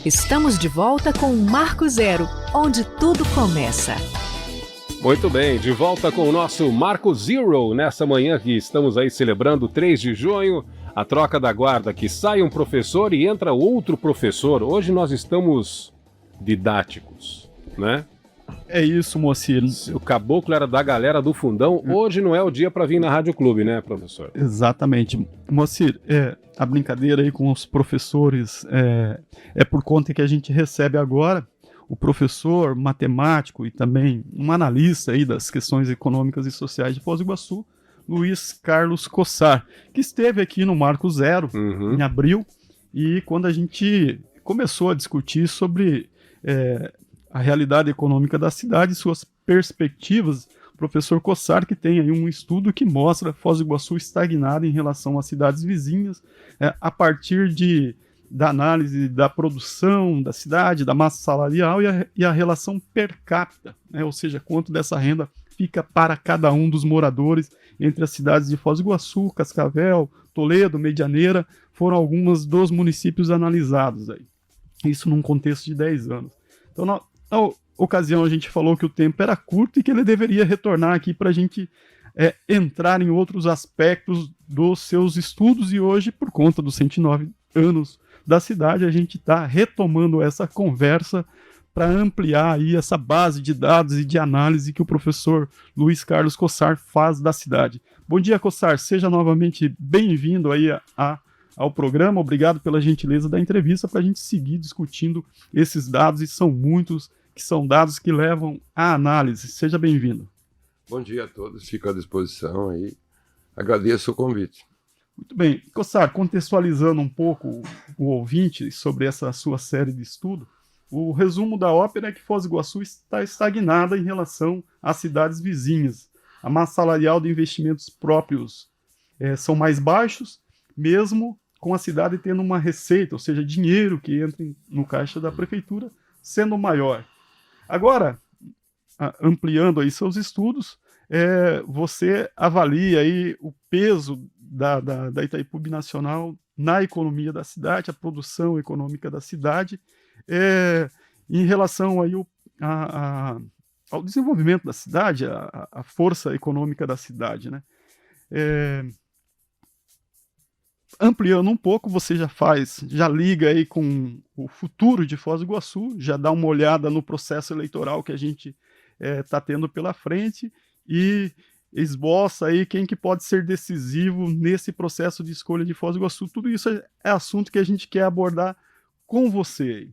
Estamos de volta com Marco Zero, onde tudo começa. Muito bem, de volta com o nosso Marco Zero, nessa manhã que estamos aí celebrando 3 de junho, a troca da guarda, que sai um professor e entra outro professor. Hoje nós estamos didáticos, né? É isso, Moacir. O caboclo era da galera do fundão, hoje não é o dia para vir na Rádio Clube, né, professor? Exatamente. Moacir, a brincadeira aí com os professores é por conta que a gente recebe agora o professor matemático e também um analista aí das questões econômicas e sociais de Foz do Iguaçu, Luiz Carlos Cossar, que esteve aqui no Marco Zero em abril, e quando a gente começou a discutir sobre a realidade econômica da cidade e suas perspectivas, o professor Cossar, que tem aí um estudo que mostra Foz do Iguaçu estagnada em relação às cidades vizinhas, a partir da análise da produção da cidade, da massa salarial e a relação per capita, né? Ou seja, quanto dessa renda fica para cada um dos moradores entre as cidades de Foz do Iguaçu, Cascavel, Toledo, Medianeira, foram alguns dos municípios analisados aí. Isso num contexto de 10 anos. Então, na ocasião, a gente falou que o tempo era curto e que ele deveria retornar aqui para a gente entrar em outros aspectos dos seus estudos, e hoje, por conta dos 109 anos da cidade, a gente está retomando essa conversa para ampliar aí essa base de dados e de análise que o professor Luiz Carlos Cossar faz da cidade. Bom dia, Cossar, seja novamente bem-vindo aí ao programa, obrigado pela gentileza da entrevista para a gente seguir discutindo esses dados, e são muitos, que são dados que levam à análise. Seja bem-vindo. Bom dia a todos, fico à disposição aí, agradeço o convite. Muito bem, Cossar, contextualizando um pouco o ouvinte sobre essa sua série de estudo, o resumo da ópera é que Foz do Iguaçu está estagnada em relação às cidades vizinhas. A massa salarial de investimentos próprios são mais baixos, mesmo com a cidade tendo uma receita, ou seja, dinheiro que entra no caixa da prefeitura, sendo maior. Agora, ampliando aí seus estudos, você avalia aí o peso da Itaipu Binacional na economia da cidade, a produção econômica da cidade, em relação aí ao desenvolvimento da cidade, a força econômica da cidade, né? Ampliando um pouco, você já liga aí com o futuro de Foz do Iguaçu, já dá uma olhada no processo eleitoral que a gente está tendo pela frente e esboça aí quem que pode ser decisivo nesse processo de escolha de Foz do Iguaçu. Tudo isso é assunto que a gente quer abordar com você.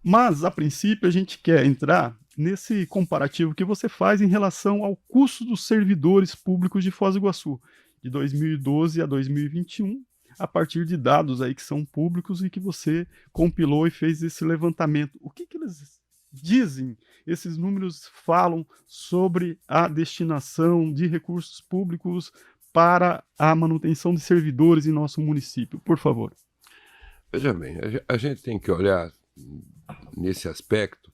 Mas, a princípio, a gente quer entrar nesse comparativo que você faz em relação ao custo dos servidores públicos de Foz do Iguaçu, de 2012 a 2021, a partir de dados aí que são públicos e que você compilou e fez esse levantamento. O que eles dizem, esses números falam sobre a destinação de recursos públicos para a manutenção de servidores em nosso município? Por favor. Veja bem, a gente tem que olhar nesse aspecto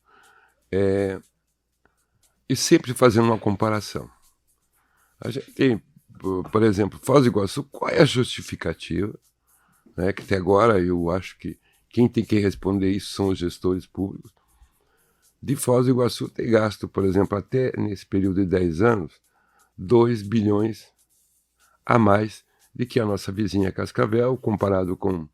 e sempre fazendo uma comparação. A gente tem, por exemplo, Foz do Iguaçu, qual é a justificativa, né, que até agora eu acho que quem tem que responder isso são os gestores públicos, de Foz do Iguaçu ter gasto, por exemplo, até nesse período de 10 anos, 2 bilhões a mais do que a nossa vizinha Cascavel, comparado com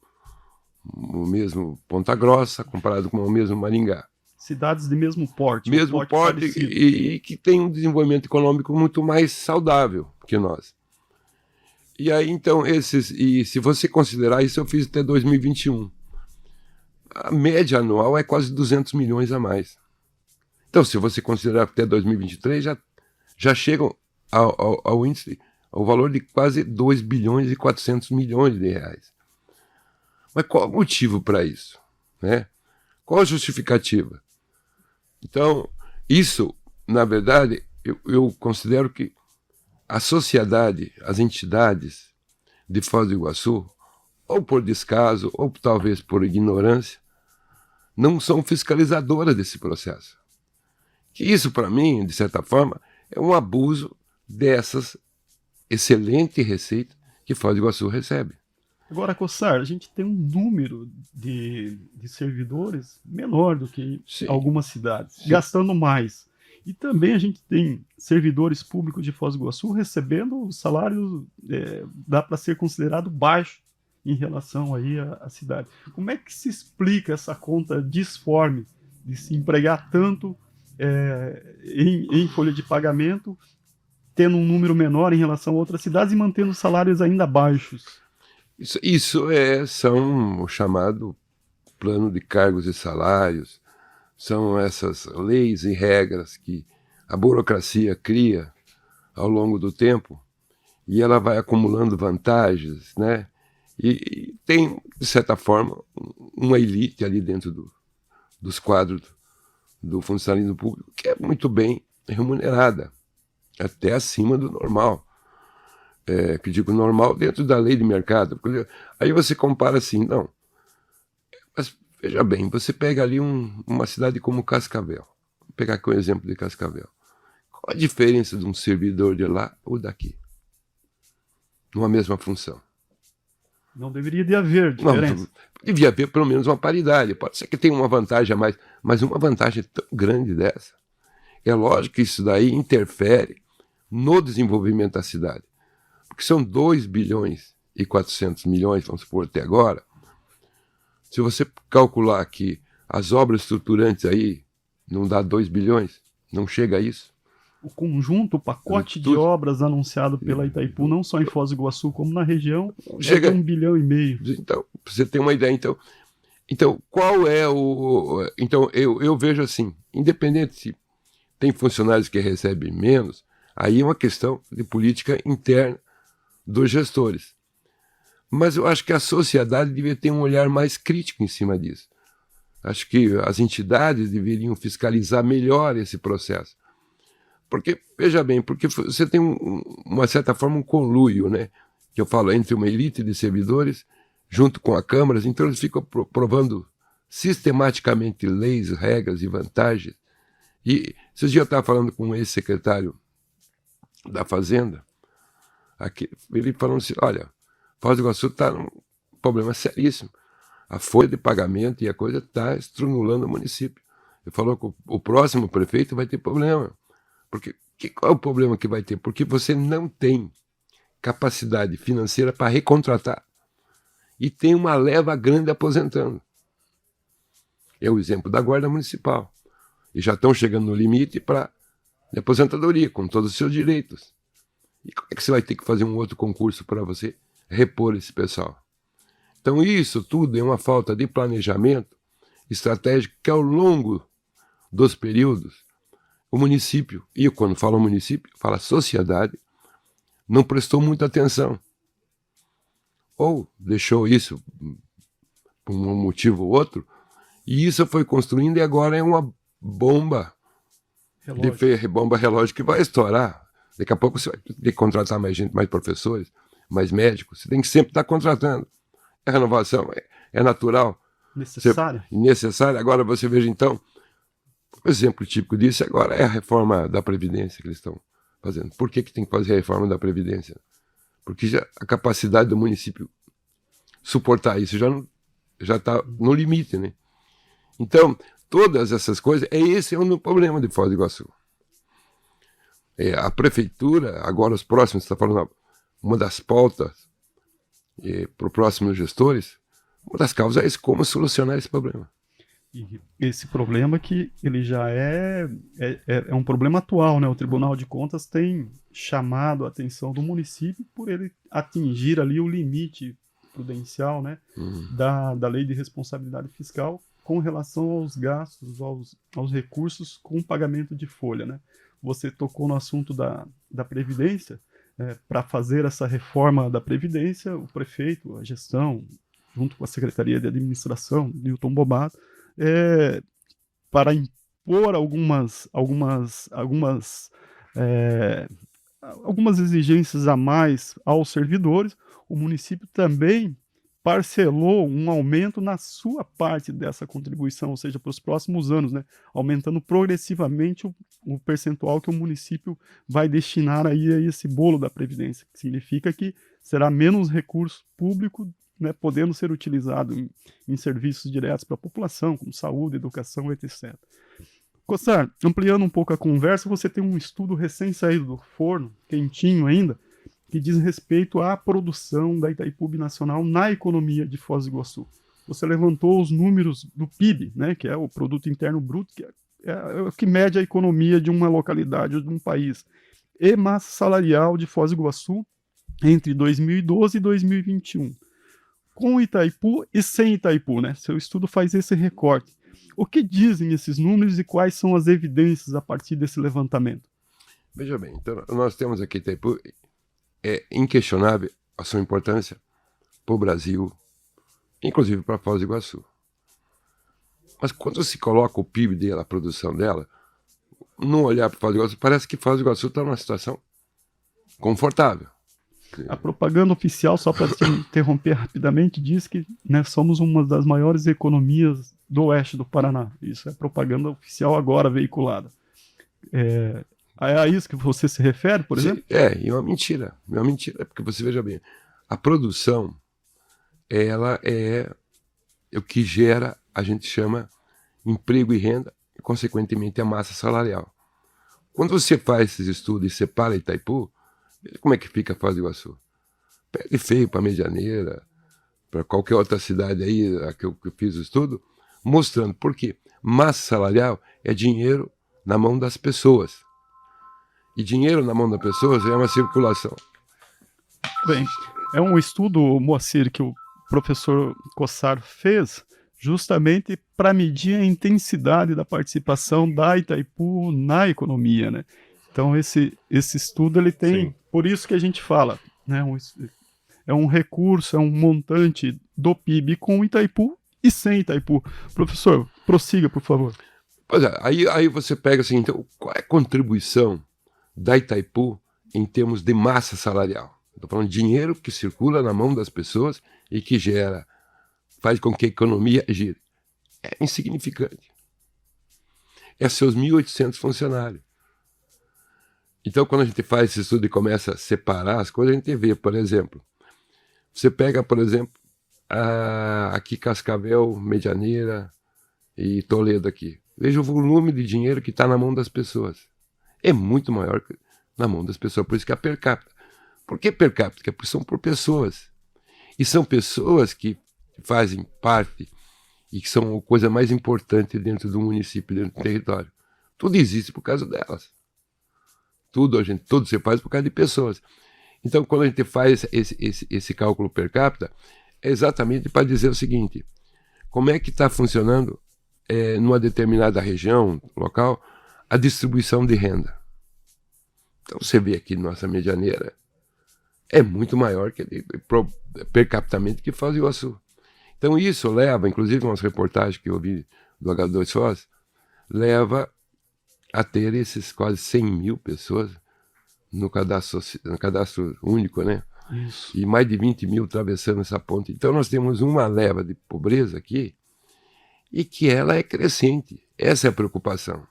o mesmo Ponta Grossa, comparado com o mesmo Maringá. Cidades de mesmo porte. Mesmo porte e que tem um desenvolvimento econômico muito mais saudável que nós. E aí, então, e se você considerar isso, eu fiz até 2021. A média anual é quase 200 milhões a mais. Então, se você considerar até 2023, já chegam ao índice, ao valor de quase 2 bilhões e 400 milhões de reais. Mas qual o motivo para isso, né? Qual a justificativa? Então, isso, na verdade, eu considero que a sociedade, as entidades de Foz do Iguaçu, ou por descaso, ou talvez por ignorância, não são fiscalizadoras desse processo. Que isso, para mim, de certa forma, é um abuso dessas excelentes receitas que Foz do Iguaçu recebe. Agora, Cossar, a gente tem um número de servidores menor do que Sim. algumas cidades, Sim. gastando mais. E também a gente tem servidores públicos de Foz do Iguaçu recebendo salários, dá para ser considerado baixo em relação aí à cidade. Como é que se explica essa conta disforme de se empregar tanto em folha de pagamento, tendo um número menor em relação a outras cidades e mantendo salários ainda baixos? Isso são o chamado plano de cargos e salários, são essas leis e regras que a burocracia cria ao longo do tempo e ela vai acumulando vantagens, né? E tem, de certa forma, uma elite ali dentro dos quadros do funcionalismo público que é muito bem remunerada, até acima do normal. Que digo normal dentro da lei de mercado. Aí você compara assim, não. Mas veja bem, você pega ali uma cidade como Cascavel. Vou pegar aqui um exemplo de Cascavel. Qual a diferença de um servidor de lá ou daqui? Numa mesma função. Não deveria de haver diferença. Não, devia haver pelo menos uma paridade. Pode ser que tenha uma vantagem a mais, mas uma vantagem tão grande dessa. É lógico que isso daí interfere no desenvolvimento da cidade. Porque são 2 bilhões e 400 milhões, vamos supor, até agora. Se você calcular que as obras estruturantes aí não dá 2 bilhões, não chega a isso. O conjunto, o pacote de obras anunciado pela Itaipu, não só em Foz do Iguaçu, como na região, chega de 1,5 bilhão. Então, pra você ter uma ideia, então qual é o... Então, eu vejo assim, independente se tem funcionários que recebem menos, aí é uma questão de política interna dos gestores. Mas eu acho que a sociedade devia ter um olhar mais crítico em cima disso. Acho que as entidades deveriam fiscalizar melhor esse processo. Porque, veja bem, porque você tem uma certa forma um conluio, né? Que eu falo entre uma elite de servidores junto com a Câmara, então eles ficam provando sistematicamente leis, regras e vantagens. E esses dias eu estava falando com um ex-secretário da Fazenda, aqui, ele falando assim, olha, Foz do Iguaçu está num problema seríssimo. A folha de pagamento e a coisa está estrangulando o município. Ele falou que o próximo prefeito vai ter problema. Porque qual é o problema que vai ter? Porque você não tem capacidade financeira para recontratar. E tem uma leva grande aposentando. É o exemplo da Guarda Municipal. E já estão chegando no limite para aposentadoria, com todos os seus direitos. E como é que você vai ter que fazer um outro concurso para você repor esse pessoal? Então isso tudo é uma falta de planejamento estratégico que ao longo dos períodos o município, e quando falo município, fala sociedade, não prestou muita atenção. Ou deixou isso por um motivo ou outro, e isso foi construindo e agora é uma bomba bomba relógio que vai estourar. Daqui a pouco você vai ter que contratar mais gente, mais professores, mais médicos. Você tem que sempre estar contratando. É renovação, é natural. Necessária. Agora você veja então, o exemplo típico disso agora é a reforma da Previdência que eles estão fazendo. Por que tem que fazer a reforma da Previdência? Porque já a capacidade do município suportar isso já está no limite, né? Então, todas essas coisas, esse é o problema de Foz do Iguaçu. A prefeitura, agora os próximos, está falando, uma das pautas para os próximos gestores, uma das causas é como solucionar esse problema. E esse problema que ele já é um problema atual, né? O Tribunal de Contas tem chamado a atenção do município por ele atingir ali o limite prudencial, né? Da Lei de Responsabilidade Fiscal com relação aos gastos, aos recursos com pagamento de folha, né? Você tocou no assunto da Previdência. Para fazer essa reforma da Previdência, o prefeito, a gestão, junto com a Secretaria de Administração, Newton Bobato, para impor algumas exigências a mais aos servidores, o município também parcelou um aumento na sua parte dessa contribuição, ou seja, para os próximos anos, né? Aumentando progressivamente o percentual que o município vai destinar aí a esse bolo da Previdência, que significa que será menos recurso público né, podendo ser utilizado em serviços diretos para a população, como saúde, educação, etc. Cossar, ampliando um pouco a conversa, você tem um estudo recém-saído do forno, quentinho ainda, que diz respeito à produção da Itaipu Binacional na economia de Foz do Iguaçu. Você levantou os números do PIB, né, que é o Produto Interno Bruto, que é o que mede a economia de uma localidade ou de um país, e massa salarial de Foz do Iguaçu entre 2012 e 2021. Com Itaipu e sem Itaipu, né? Seu estudo faz esse recorte. O que dizem esses números e quais são as evidências a partir desse levantamento? Veja bem, então nós temos aqui Itaipu, é inquestionável a sua importância para o Brasil, inclusive para Foz do Iguaçu. Mas quando se coloca o PIB dela, a produção dela, não olhar para Foz do Iguaçu, parece que Foz do Iguaçu está numa situação confortável. A propaganda oficial, só para te interromper rapidamente, diz que, né, somos uma das maiores economias do oeste do Paraná. Isso é propaganda oficial agora veiculada. É a isso que você se refere, por exemplo? E é uma mentira. É uma mentira, porque você veja bem, a produção, ela é o que gera, a gente chama, emprego e renda, e consequentemente a massa salarial. Quando você faz esses estudos e separa Itaipu, veja como é que fica a Foz do Iguaçu. Perde feio para Medianeira, para qualquer outra cidade aí que eu fiz o estudo, mostrando por quê. Massa salarial é dinheiro na mão das pessoas. E dinheiro na mão das pessoas é uma circulação. Bem, é um estudo, Moacir, que o professor Cossar fez justamente para medir a intensidade da participação da Itaipu na economia, né? Então esse estudo ele tem, sim, por isso que a gente fala, né? É um recurso, é um montante do PIB com Itaipu e sem Itaipu. Professor, prossiga, por favor. Pois é, aí você pega assim, então, qual é a contribuição da Itaipu em termos de massa salarial? Estou falando de dinheiro que circula na mão das pessoas e que gera, faz com que a economia gire. É insignificante. É seus 1.800 funcionários. Então, quando a gente faz esse estudo e começa a separar as coisas, a gente vê, por exemplo, você pega, por exemplo, aqui Cascavel, Medianeira e Toledo aqui. Veja o volume de dinheiro que está na mão das pessoas. É muito maior que na mão das pessoas, por isso que é per capita. Por que per capita? Porque são por pessoas. E são pessoas que fazem parte e que são a coisa mais importante dentro do município, dentro do território. Tudo existe por causa delas. Tudo se faz por causa de pessoas. Então, quando a gente faz esse cálculo per capita, é exatamente para dizer o seguinte: como é que está funcionando numa determinada região, local, a distribuição de renda. Então, você vê aqui nossa Medianeira, é muito maior per capitamente que Foz do Iguaçu. Então, isso leva, inclusive umas reportagens que eu vi do H2 Foz, leva a ter esses quase 100 mil pessoas no cadastro único, né? Isso. E mais de 20 mil atravessando essa ponte. Então nós temos uma leva de pobreza aqui e que ela é crescente. Essa é a preocupação.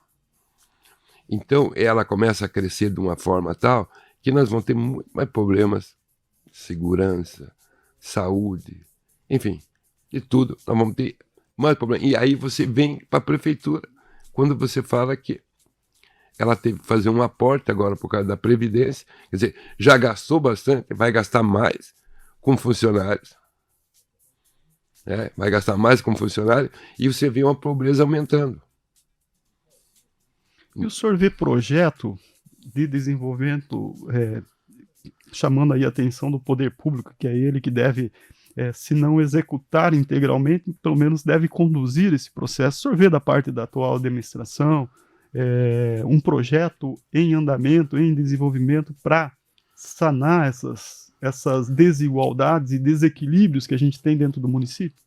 Então ela começa a crescer de uma forma tal que nós vamos ter muito mais problemas de segurança, saúde, enfim, de tudo. Nós vamos ter mais problemas. E aí você vem para a prefeitura quando você fala que ela teve que fazer um aporte agora por causa da Previdência. Quer dizer, já gastou bastante, vai gastar mais com funcionários. Vai gastar mais com funcionários e você vê uma pobreza aumentando. E o senhor vê projeto de desenvolvimento chamando aí a atenção do poder público, que é ele que deve, se não executar integralmente, pelo menos deve conduzir esse processo. O senhor vê da parte da atual administração um projeto em andamento, em desenvolvimento para sanar essas desigualdades e desequilíbrios que a gente tem dentro do município?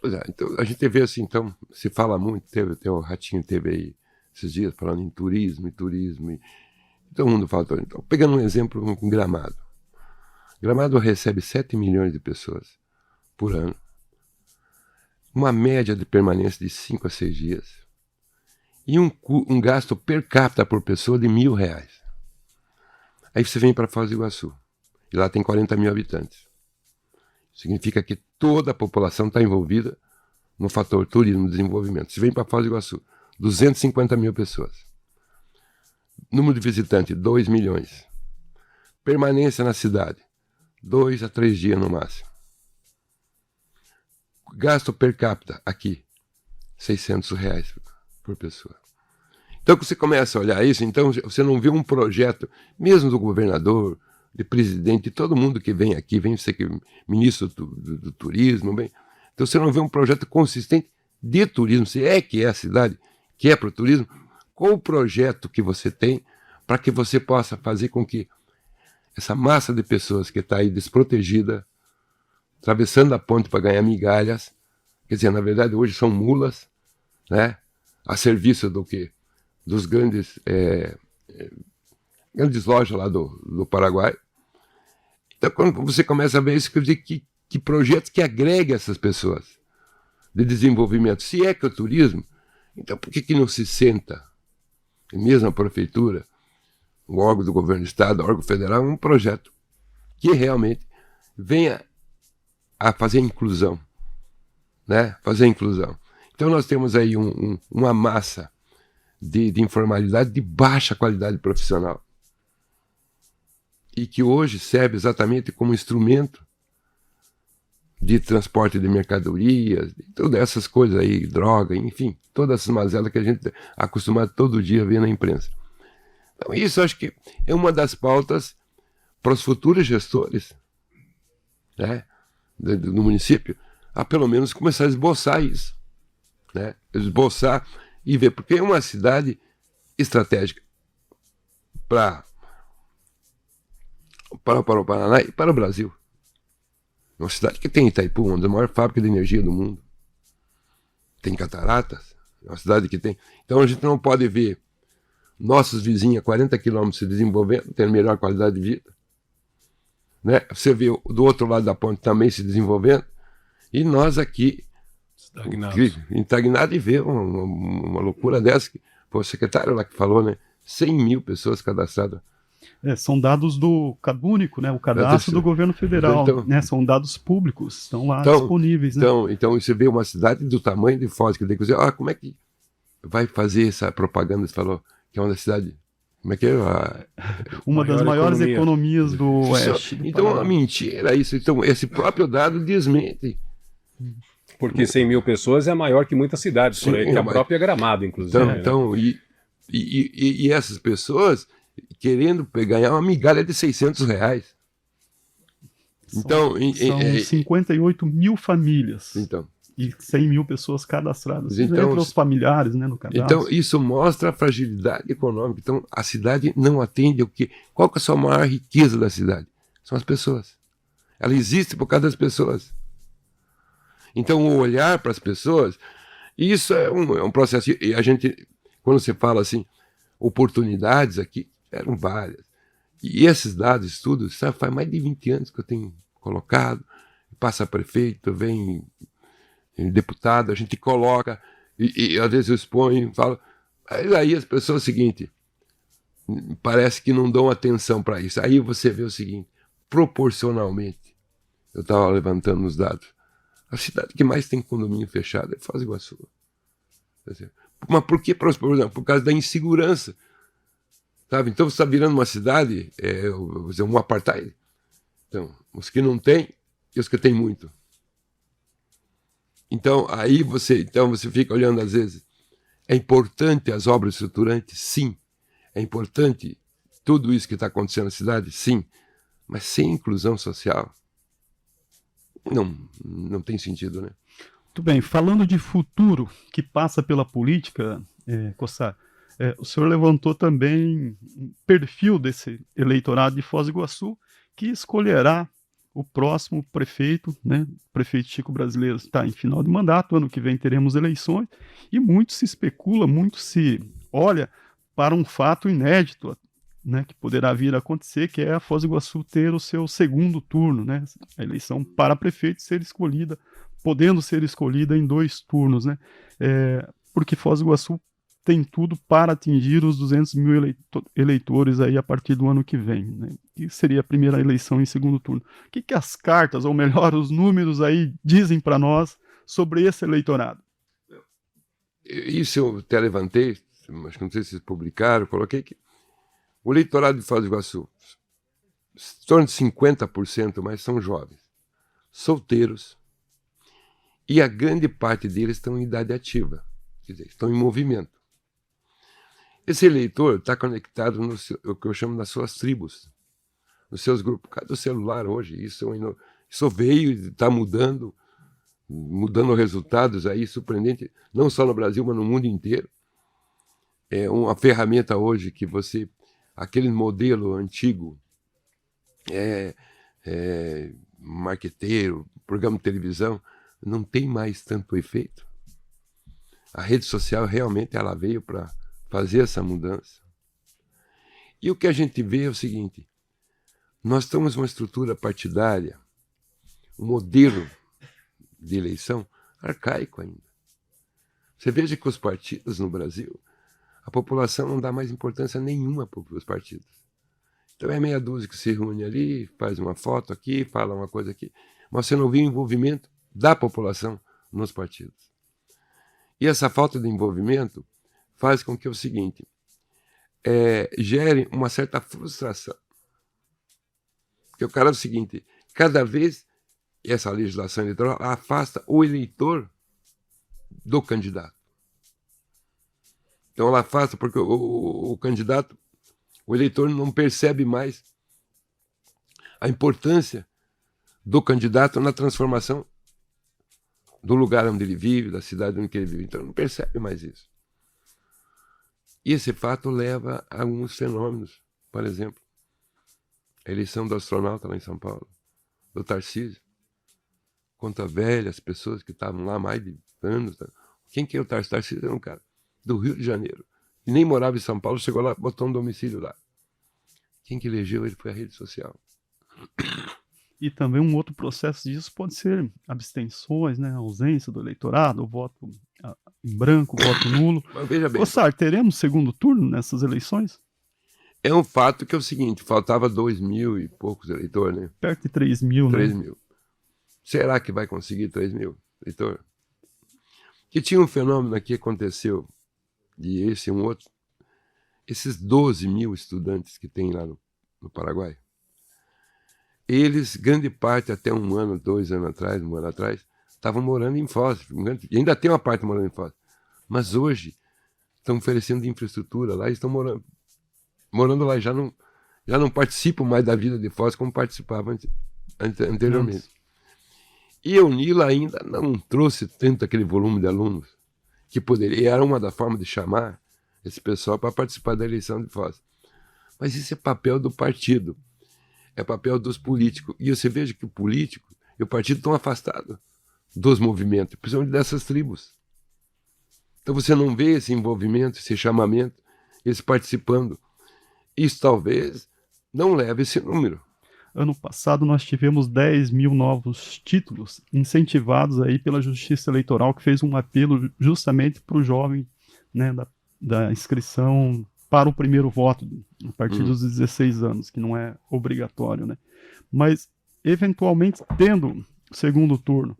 Pois é, então a gente vê assim, então, se fala muito, tem o Ratinho teve aí esses dias falando em turismo, e todo mundo fala. Então, pegando um exemplo com Gramado. Gramado recebe 7 milhões de pessoas por ano, uma média de permanência de 5 a 6 dias, e um gasto per capita por pessoa de R$1.000. Aí você vem para Foz do Iguaçu, e lá tem 40 mil habitantes. Significa que toda a população está envolvida no fator turismo e desenvolvimento. Se vem para Foz do Iguaçu, 250 mil pessoas. Número de visitantes, 2 milhões. Permanência na cidade, 2 a 3 dias no máximo. Gasto per capita aqui, R$600 por pessoa. Então, quando você começa a olhar isso, então você não vê um projeto, mesmo do governador, de presidente, de todo mundo que vem aqui, vem ser ministro do turismo, bem. Então você não vê um projeto consistente de turismo, se é que é a cidade que é para o turismo, qual o projeto que você tem para que você possa fazer com que essa massa de pessoas que está aí desprotegida, atravessando a ponte para ganhar migalhas, quer dizer, na verdade hoje são mulas, né, a serviço do quê? Dos grandes lojas lá do Paraguai. Então quando você começa a ver isso, quer dizer, que projetos que agreguem essas pessoas de desenvolvimento, se é que o turismo, então por que não se senta, mesmo a prefeitura, o órgão do governo do estado, o órgão federal, um projeto que realmente venha a fazer a inclusão, né? Fazer a inclusão. Então nós temos aí uma massa de informalidade de baixa qualidade profissional e que hoje serve exatamente como instrumento de transporte de mercadorias, de todas essas coisas aí, droga, enfim, todas essas mazelas que a gente é acostumado todo dia a ver na imprensa. Então isso acho que é uma das pautas para os futuros gestores, né, do município, a pelo menos começar a esboçar isso, né, esboçar e ver, porque é uma cidade estratégica para o Paraná e para o Brasil. É uma cidade que tem Itaipu, uma das maiores fábricas de energia do mundo. Tem cataratas. É uma cidade que tem... Então a gente não pode ver nossos vizinhos a 40 quilômetros se desenvolvendo, tendo melhor qualidade de vida. Né? Você vê do outro lado da ponte também se desenvolvendo. E nós aqui, estagnados, e ver uma loucura dessa. Que foi o secretário lá que falou, né? 100 mil pessoas cadastradas. São dados do CadÚnico, né? O cadastro do governo federal, então, né? São dados públicos, estão lá disponíveis. Né? Então você vê uma cidade do tamanho de Foz, que dizer, como é que vai fazer essa propaganda? Você falou que é uma cidade, como é que é? Uma das maiores economias do Oeste. Então é uma mentira isso. Então esse próprio dado desmente. Porque 100 mil pessoas é maior que muitas cidades, por aí, que a própria Gramado, inclusive. Então, né? e essas pessoas querendo ganhar uma migalha de R$600. Então, são 58 mil famílias. Então, e 100 mil pessoas cadastradas. Então, entre os familiares, né, no cadastro. Então, isso mostra a fragilidade econômica. Então, a cidade não atende o quê? Qual que é a sua maior riqueza da cidade? São as pessoas. Ela existe por causa das pessoas. Então, o olhar para as pessoas, isso é um processo. E a gente, quando você fala assim, oportunidades aqui, eram várias. E esses dados, estudos, sabe, faz mais de 20 anos que eu tenho colocado, passa prefeito, vem deputado, a gente coloca, e às vezes eu exponho, falo. Aí as pessoas, é o seguinte, parece que não dão atenção para isso. Aí você vê o seguinte, proporcionalmente, eu estava levantando os dados, a cidade que mais tem condomínio fechado é Foz do Iguaçu. Mas por que, por exemplo, por causa da insegurança? Sabe? Então você está virando uma cidade, um apartheid. Então, os que não têm e os que têm muito. Então, aí você fica olhando às vezes. É importante as obras estruturantes? Sim. É importante tudo isso que está acontecendo na cidade? Sim. Mas sem inclusão social, não tem sentido, né? Muito bem. Falando de futuro que passa pela política, Cossar, o senhor levantou também um perfil desse eleitorado de Foz do Iguaçu que escolherá o próximo prefeito, né? O prefeito Chico Brasileiro está em final de mandato, ano que vem teremos eleições, e muito se especula, muito se olha para um fato inédito, né, que poderá vir a acontecer, que é a Foz do Iguaçu ter o seu segundo turno, né? A eleição para prefeito ser escolhida, podendo ser escolhida em 2 turnos, né? Porque Foz do Iguaçu tem tudo para atingir os 200 mil eleitores aí a partir do ano que vem, né? Que seria a primeira eleição em segundo turno. O que as cartas, ou melhor, os números aí dizem para nós sobre esse eleitorado? Isso eu até levantei, mas não sei se vocês publicaram, coloquei que o eleitorado de Foz do Iguaçu, em torno de 50%, mas são jovens, solteiros, e a grande parte deles estão em idade ativa, quer dizer, estão em movimento. Esse eleitor está conectado no o que eu chamo das suas tribos, nos seus grupos. Cada celular hoje, isso veio e está mudando resultados aí surpreendentes, não só no Brasil, mas no mundo inteiro. É uma ferramenta hoje que aquele modelo antigo, marqueteiro, programa de televisão, não tem mais tanto efeito. A rede social realmente ela veio para fazer essa mudança. E o que a gente vê é o seguinte: nós estamos uma estrutura partidária, um modelo de eleição arcaico ainda. Você veja que os partidos no Brasil, a população não dá mais importância nenhuma para os partidos. Então é meia dúzia que se reúne ali, faz uma foto aqui, fala uma coisa aqui, mas você não vê o envolvimento da população nos partidos. E essa falta de envolvimento faz com que o seguinte, gere uma certa frustração. Porque o cara é o seguinte, cada vez essa legislação eleitoral afasta o eleitor do candidato. Então ela afasta porque o candidato, o eleitor não percebe mais a importância do candidato na transformação do lugar onde ele vive, da cidade onde ele vive. Então não percebe mais isso. E esse fato leva a alguns fenômenos. Por exemplo, a eleição do astronauta lá em São Paulo, do Tarcísio, contra velhas pessoas que estavam lá há mais de anos. Quem que é o Tarcísio? Tarcísio era um cara do Rio de Janeiro, e nem morava em São Paulo, chegou lá, botou um domicílio lá. Quem que elegeu ele foi a rede social. E também um outro processo disso pode ser abstenções, né? A ausência do eleitorado, o voto em branco, o voto nulo. Mas veja bem, Sar, teremos segundo turno nessas eleições? é um fato que é o seguinte, faltava 2 mil e poucos eleitores, né? Perto de 3 mil, 3 né? mil. Será que vai conseguir 3 mil eleitores? Que tinha um fenômeno aqui que aconteceu, e esse é um outro. Esses 12 mil estudantes que tem lá no Paraguai, eles, grande parte, até 1 ano, 2 anos atrás, 1 ano atrás, estavam morando em Foz. E ainda tem uma parte morando em Foz. Mas hoje estão oferecendo infraestrutura lá e estão morando lá. Já não participam mais da vida de Foz como participavam anteriormente. Nossa. E a UNILA ainda não trouxe tanto aquele volume de alunos que poderia. E era uma das formas de chamar esse pessoal para participar da eleição de Foz. Mas isso é papel do partido. É papel dos políticos. E você veja que o político e o partido estão afastados dos movimentos, principalmente dessas tribos. Então você não vê esse envolvimento, esse chamamento, eles participando. Isso talvez não leve esse número. Ano passado nós tivemos 10 mil novos títulos incentivados aí pela Justiça Eleitoral, que fez um apelo justamente para o jovem, né, da inscrição para o primeiro voto, a partir dos 16 anos, que não é obrigatório, né? Mas, eventualmente, tendo segundo turno,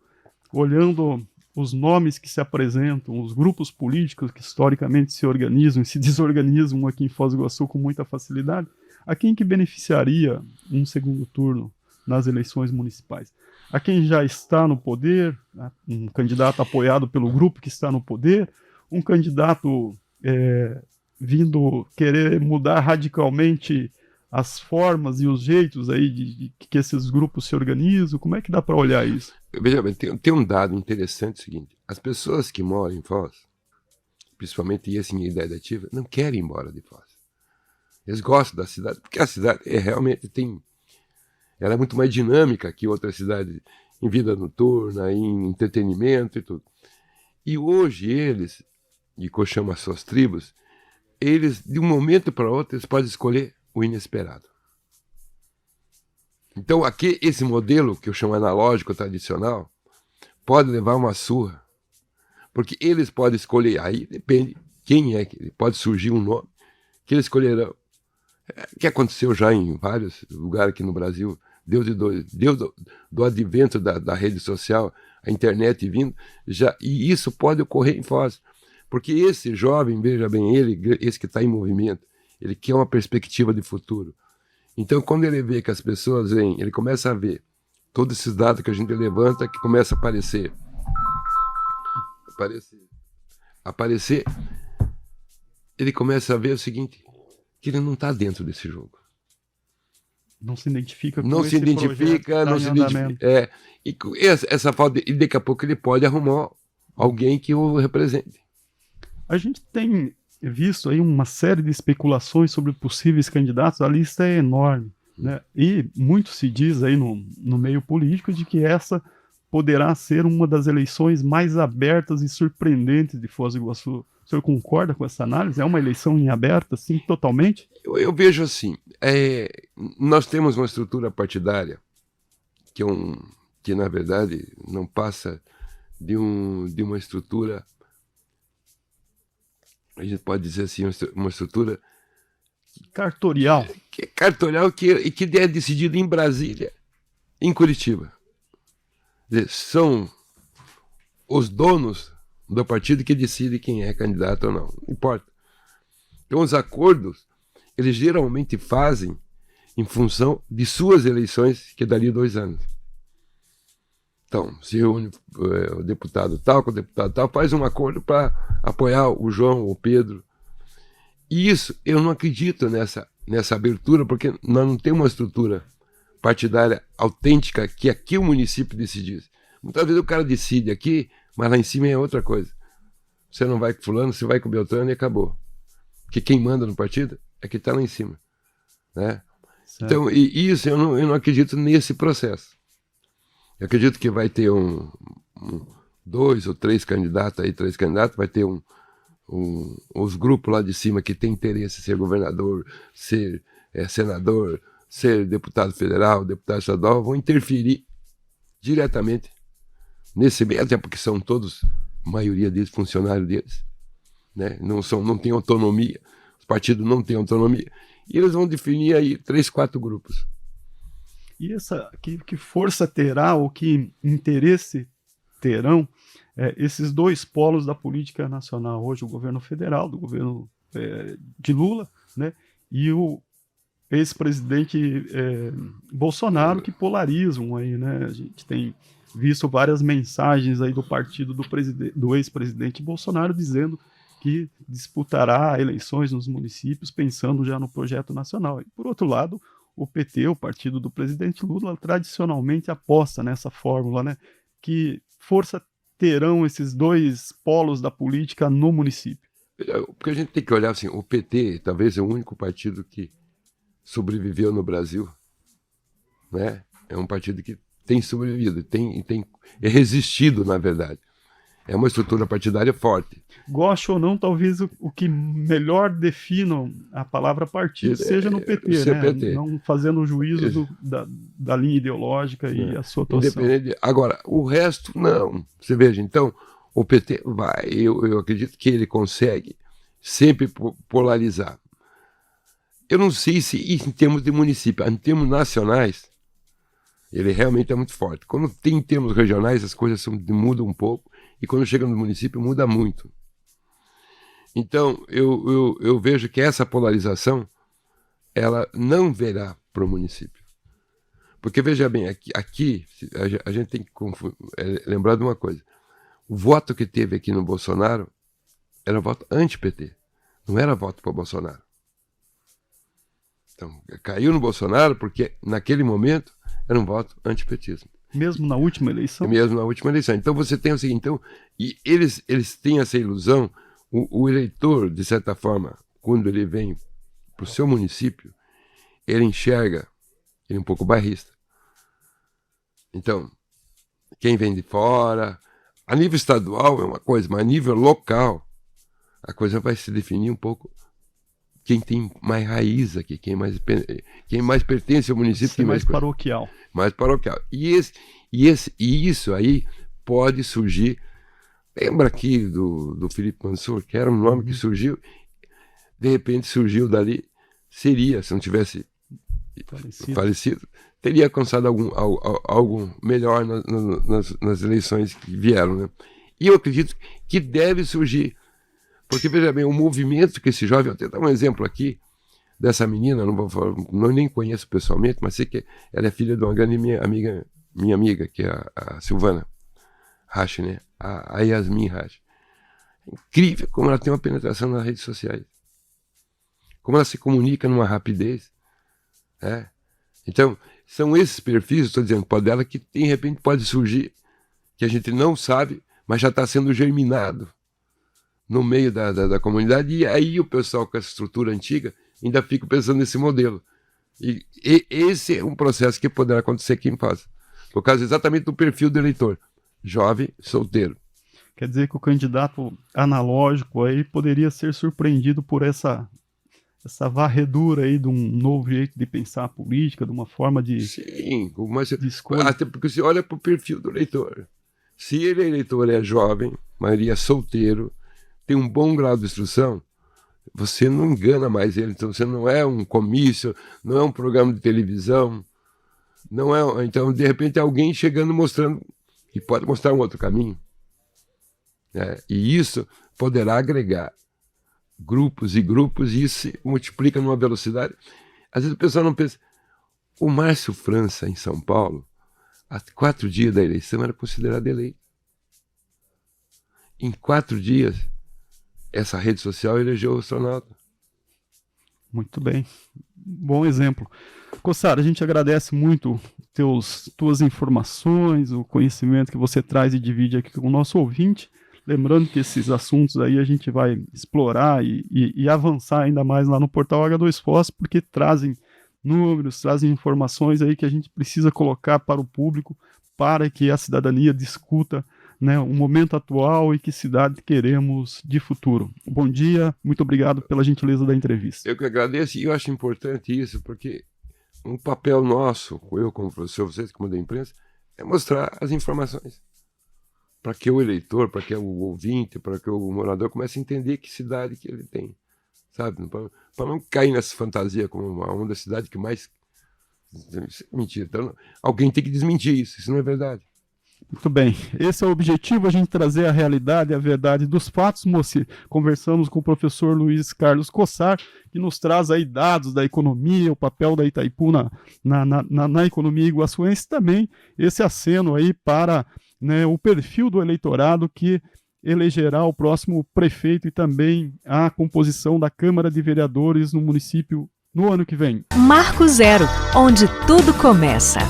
olhando os nomes que se apresentam, os grupos políticos que historicamente se organizam e se desorganizam aqui em Foz do Iguaçu com muita facilidade, a quem que beneficiaria um segundo turno nas eleições municipais? A quem já está no poder, um candidato apoiado pelo grupo que está no poder, um candidato vindo querer mudar radicalmente as formas e os jeitos aí de que esses grupos se organizam? Como é que dá para olhar isso? Veja bem, tem um dado interessante, o seguinte, as pessoas que moram em Foz, principalmente esse em idade ativa, não querem ir embora de Foz. Eles gostam da cidade, porque a cidade realmente ela é muito mais dinâmica que outras cidades, em vida noturna, em entretenimento e tudo. E hoje eles, e que eu chamo as suas tribos, eles, de um momento para outro, eles podem escolher o inesperado. Então, aqui, esse modelo, que eu chamo analógico, tradicional, pode levar uma surra. Porque eles podem escolher, aí depende quem é que ele pode surgir um nome que eles escolherão. Que aconteceu já em vários lugares aqui no Brasil, desde do advento da rede social, a internet vindo, e isso pode ocorrer em Foz. Porque esse jovem, veja bem, esse que está em movimento, ele quer uma perspectiva de futuro. Então, quando ele vê que as pessoas vêm, ele começa a ver todos esses dados que a gente levanta, que começa a aparecer, ele começa a ver o seguinte, que ele não está dentro desse jogo. Não se identifica com não esse se identifica, não se identifica. E essa falta, e daqui a pouco ele pode arrumar alguém que o represente. A gente tem visto aí uma série de especulações sobre possíveis candidatos, a lista é enorme, né? E muito se diz aí no meio político de que essa poderá ser uma das eleições mais abertas e surpreendentes de Foz do Iguaçu. O senhor concorda com essa análise? É uma eleição em aberta, assim, totalmente? Eu vejo assim, nós temos uma estrutura partidária que na verdade não passa de uma estrutura, a gente pode dizer assim, uma estrutura cartorial, que é decidida em Brasília, em Curitiba. São os donos do partido que decidem quem é candidato ou não. Não importa. Então, os acordos, eles geralmente fazem em função de suas eleições, que dali 2 anos. Então, se reúne o deputado tal com o deputado tal, faz um acordo para apoiar o João ou o Pedro. E isso, eu não acredito nessa abertura, porque nós não temos uma estrutura partidária autêntica que aqui o município decidisse. Muitas vezes o cara decide aqui, mas lá em cima é outra coisa. Você não vai com fulano, você vai com Beltrano e acabou. Porque quem manda no partido é que está lá em cima. Né? Então, isso eu não acredito nesse processo. Eu acredito que vai ter 2 ou 3 candidatos aí, 3 candidatos, vai ter os grupos lá de cima que tem interesse em ser governador, ser senador, ser deputado federal, deputado estadual, vão interferir diretamente nesse meio, até porque são todos, a maioria deles, funcionários deles, né? Não tem autonomia, os partidos não têm autonomia, e eles vão definir aí 3, 4 grupos. E que força terá, ou que interesse terão esses 2 polos da política nacional, hoje o governo federal, do governo de Lula, né? E o ex-presidente Bolsonaro, que polarizam aí, né? A gente tem visto várias mensagens aí do partido do ex-presidente Bolsonaro dizendo que disputará eleições nos municípios pensando já no projeto nacional. E, por outro lado, o PT, o partido do presidente Lula, tradicionalmente aposta nessa fórmula, né? Que força terão esses 2 polos da política no município? Porque a gente tem que olhar assim, o PT talvez é o único partido que sobreviveu no Brasil, né? É um partido que tem sobrevivido, tem resistido, na verdade. É uma estrutura partidária forte. Goste ou não, talvez o que melhor defina a palavra partido seja no PT, né? PT. Não fazendo juízo da linha ideológica e a sua atuação. Agora, o resto, não. Você veja, então, o PT vai, eu acredito que ele consegue sempre polarizar. Eu não sei se em termos de município, em termos nacionais, ele realmente é muito forte. Quando tem em termos regionais, as coisas mudam um pouco, e quando chega no município, muda muito. Então, eu vejo que essa polarização, ela não verá para o município. Porque, veja bem, aqui a gente tem que lembrar de uma coisa. O voto que teve aqui no Bolsonaro era voto anti-PT, não era voto para o Bolsonaro. Então, caiu no Bolsonaro porque, naquele momento, era um voto antipetismo. Mesmo na última eleição? Mesmo na última eleição. Então, você tem o seguinte, então, e eles têm essa ilusão, o eleitor, de certa forma, quando ele vem para o seu município, ele enxerga, ele é um pouco bairrista. Então, quem vem de fora, a nível estadual é uma coisa, mas a nível local, a coisa vai se definir um pouco quem tem mais raiz aqui, quem mais pertence ao município. Quem mais paroquial. Mais paroquial. E isso aí pode surgir Lembra aqui do Felipe Mansour, que era um nome que surgiu, de repente surgiu dali, seria, se não tivesse falecido, teria alcançado algo melhor nas eleições que vieram, né? E eu acredito que deve surgir, porque, veja bem, o movimento que esse jovem, vou tentar um exemplo aqui, dessa menina, não vou falar, nem conheço pessoalmente, mas sei que ela é filha de uma grande minha amiga, que é a Silvana Rache, né? A Yasmin Rache. Incrível como ela tem uma penetração nas redes sociais. Como ela se comunica numa rapidez. Então, são esses perfis, estou dizendo, dela que de repente pode surgir, que a gente não sabe, mas já está sendo germinado no meio da comunidade, e aí o pessoal com essa estrutura antiga ainda fica pensando nesse modelo. E esse é um processo que poderá acontecer quem faz. Por causa exatamente do perfil do eleitor. Jovem, solteiro. Quer dizer que o candidato analógico aí poderia ser surpreendido por essa varredura aí de um novo jeito de pensar a política, de uma forma de, sim, mas, de escolha. Até porque você olha para o perfil do eleitor. Se ele, eleitor, é jovem, maioria solteiro, tem um bom grau de instrução, você não engana mais ele. Então você não é um comício, não é um programa de televisão, não é. Então, de repente, é alguém chegando mostrando, e pode mostrar um outro caminho. E isso poderá agregar grupos e grupos, e isso se multiplica numa velocidade. Às vezes o pessoal não pensa. O Márcio França, em São Paulo, há 4 dias da eleição, era considerado eleito. Em 4 dias, essa rede social elegeu o astronauta. Muito bem. Bom exemplo. Cossar, a gente agradece muito tuas informações, o conhecimento que você traz e divide aqui com o nosso ouvinte. Lembrando que esses assuntos aí a gente vai explorar e avançar ainda mais lá no portal H2Foz, porque trazem números, trazem informações aí que a gente precisa colocar para o público, para que a cidadania discuta, né, o momento atual e que cidade queremos de futuro. Bom dia, muito obrigado pela gentileza da entrevista. Eu que agradeço, e eu acho importante isso, porque um papel nosso, eu como professor, vocês como da imprensa, é mostrar as informações. Para que o eleitor, para que o ouvinte, para que o morador comece a entender que cidade que ele tem, sabe? Para não cair nessa fantasia como uma das cidades que mais... Isso é mentira. Então, alguém tem que desmentir isso não é verdade. Muito bem, esse é o objetivo, a gente trazer a realidade, a verdade dos fatos, Moacir. Conversamos com o professor Luiz Carlos Cossar, que nos traz aí dados da economia, o papel da Itaipu na economia iguaçuense, também esse aceno aí para, né, o perfil do eleitorado que elegerá o próximo prefeito e também a composição da Câmara de Vereadores no município no ano que vem. Marco Zero, onde tudo começa.